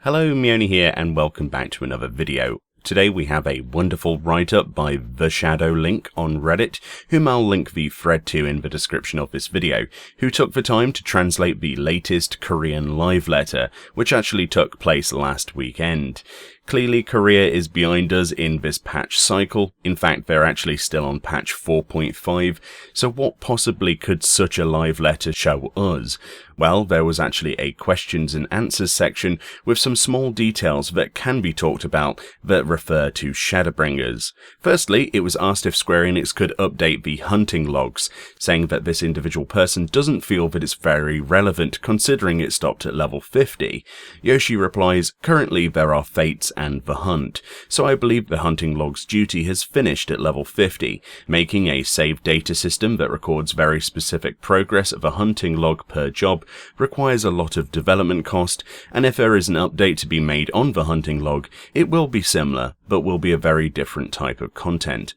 Hello, Meoni here, and welcome back to another video. Today we have a wonderful write-up by The Shadow Link on Reddit, whom I'll link the thread to in the description of this video, who took the time to translate the latest Korean live letter, which actually took place last weekend. Clearly, Korea is behind us in this patch cycle. In fact, they're actually still on patch 4.5, so what possibly could such a live letter show us? Well, there was actually a questions and answers section with some small details that can be talked about that refer to Shadowbringers. Firstly, it was asked if Square Enix could update the hunting logs, saying that this individual person doesn't feel that it's very relevant considering it stopped at level 50. Yoshi replies, "Currently there are fates and the hunt, so I believe the hunting log's duty has finished at level 50, making a save data system that records very specific progress of a hunting log per job requires a lot of development cost, and if there is an update to be made on the hunting log, it will be similar, but will be a very different type of content."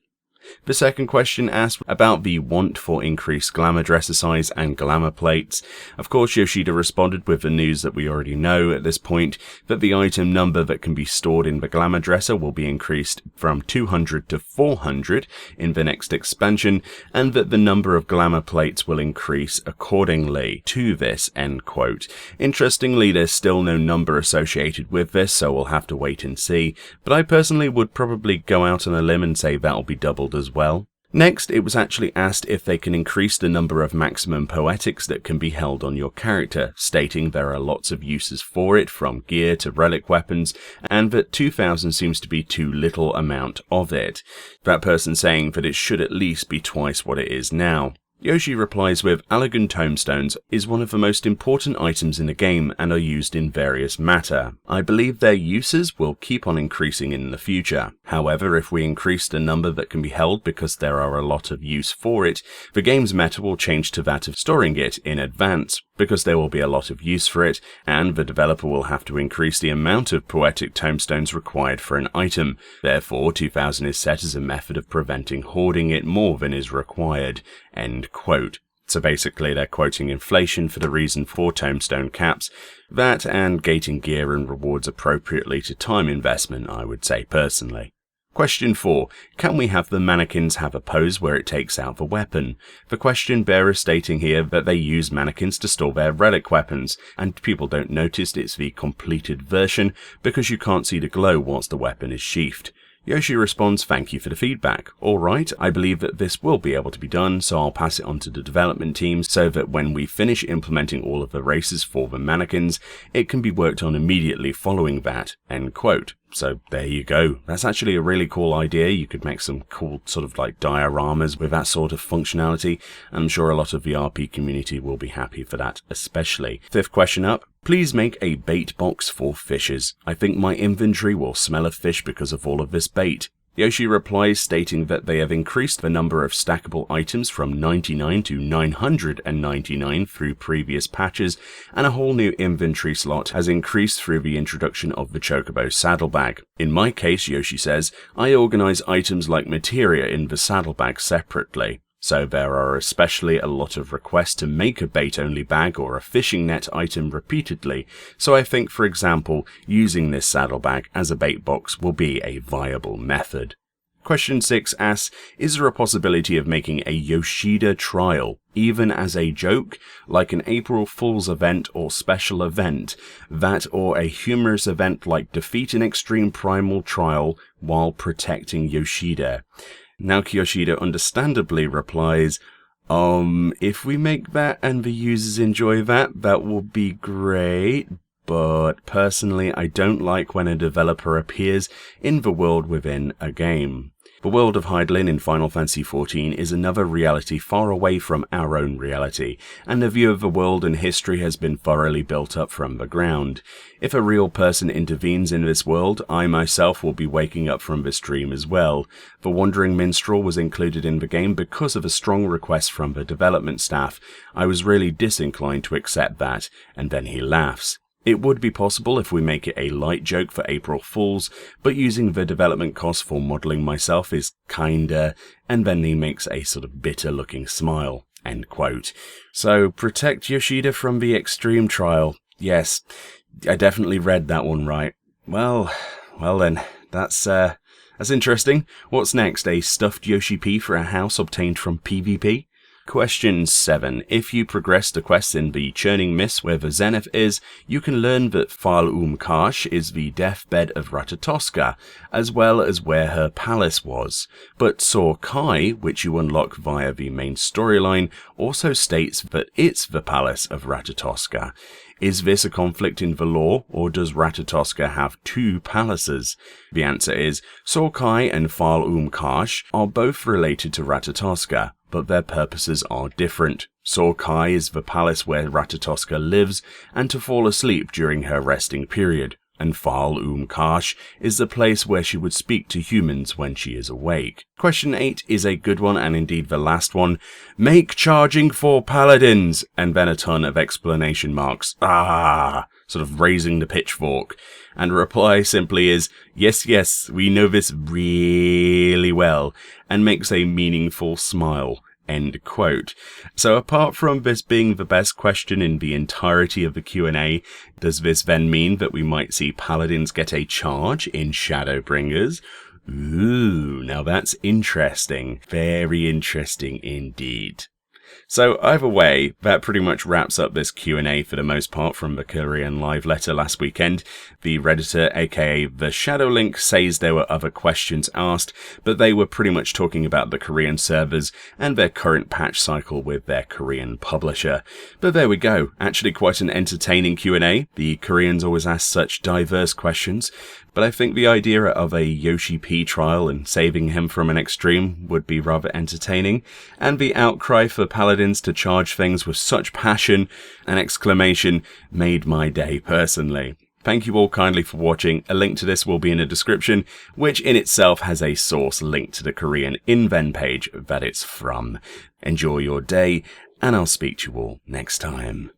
The second question asked about the want for increased glamour dresser size and glamour plates. Of course, Yoshida responded with the news that we already know at this point, that the item number that can be stored in the glamour dresser will be increased from 200 to 400 in the next expansion, and that the number of glamour plates will increase accordingly to this, end quote. Interestingly, there's still no number associated with this, so we'll have to wait and see, but I personally would probably go out on a limb and say that'll be doubled as well. Next, it was actually asked if they can increase the number of maximum poetics that can be held on your character, stating there are lots of uses for it, from gear to relic weapons, and that 2000 seems to be too little amount of it. That person saying that it should at least be twice what it is now. Yoshi replies with, "Allegan tomestones is one of the most important items in the game and are used in various matter. I believe their uses will keep on increasing in the future. However, if we increase the number that can be held because there are a lot of use for it, the game's meta will change to that of storing it in advance, because there will be a lot of use for it, and the developer will have to increase the amount of poetic tomestones required for an item. Therefore, 2000 is set as a method of preventing hoarding it more than is required." End quote. So basically they're quoting inflation for the reason for tombstone caps, that and gating gear and rewards appropriately to time investment, I would say personally. Question 4. Can we have the mannequins have a pose where it takes out the weapon? The question bearer stating here that they use mannequins to store their relic weapons, and people don't notice it's the completed version because you can't see the glow whilst the weapon is sheathed. Yoshi responds, "Thank you for the feedback. Alright, I believe that this will be able to be done, so I'll pass it on to the development team so that when we finish implementing all of the races for the mannequins, it can be worked on immediately following that." End quote. So there you go. That's actually a really cool idea. You could make some cool sort of like dioramas with that sort of functionality. I'm sure a lot of the RP community will be happy for that especially. Fifth question up. Please make a bait box for fishes. I think my inventory will smell of fish because of all of this bait. Yoshi replies stating that they have increased the number of stackable items from 99 to 999 through previous patches, and a whole new inventory slot has increased through the introduction of the Chocobo saddlebag. In my case, Yoshi says, I organize items like materia in the saddlebag separately. So there are especially a lot of requests to make a bait-only bag or a fishing net item repeatedly, so I think, for example, using this saddlebag as a bait box will be a viable method. Question 6 asks, is there a possibility of making a Yoshida trial, even as a joke, like an April Fool's event or special event, that or a humorous event like defeat an extreme primal trial while protecting Yoshida? Naoki Yoshida understandably replies, if we make that and the users enjoy that, that will be great, but personally I don't like when a developer appears in the world within a game. The world of Hydaelyn in Final Fantasy XIV is another reality far away from our own reality, and the view of the world and history has been thoroughly built up from the ground. If a real person intervenes in this world, I myself will be waking up from this dream as well. The Wandering Minstrel was included in the game because of a strong request from the development staff. I was really disinclined to accept that, and then he laughs. It would be possible if we make it a light joke for April Fools, but using the development cost for modelling myself is kinda, and then he makes a sort of bitter looking smile. End quote. So protect Yoshida from the extreme trial. Yes, I definitely read that one right. Well then, that's interesting. What's next? A stuffed Yoshi P for a house obtained from PvP? Question 7. If you progress the quest in the Churning Mist where the Zenith is, you can learn that Fal Karsh is the deathbed of Ratatoska, as well as where her palace was. But Sor Kai, which you unlock via the main storyline, also states that it's the palace of Ratatoska. Is this a conflict in the lore, or does Ratatoska have 2 palaces? The answer is, Sor Kai and Fal Karsh are both related to Ratatoska, but their purposes are different. Sor Kai is the palace where Ratatoska lives, and to fall asleep during her resting period, and Fal Karsh is the place where she would speak to humans when she is awake. Question 8 is a good one, and indeed the last one. Make charging for paladins! And then a ton of exclamation marks. Sort of raising the pitchfork. And reply simply is, yes, we know this really well, and makes a meaningful smile. End quote. So apart from this being the best question in the entirety of the Q&A, does this then mean that we might see paladins get a charge in Shadowbringers? Ooh, now that's interesting. Very interesting indeed. So either way, that pretty much wraps up this Q&A for the most part from the Korean live letter last weekend. The Redditor, aka the Shadow Link, says there were other questions asked, but they were pretty much talking about the Korean servers and their current patch cycle with their Korean publisher. But there we go, actually quite an entertaining Q&A. The Koreans always ask such diverse questions, but I think the idea of a Yoshi P trial and saving him from an extreme would be rather entertaining, and the outcry for paladins to charge things with such passion and exclamation made my day personally. Thank you all kindly for watching. A link to this will be in the description, which in itself has a source link to the Korean Inven page that it's from. Enjoy your day, and I'll speak to you all next time.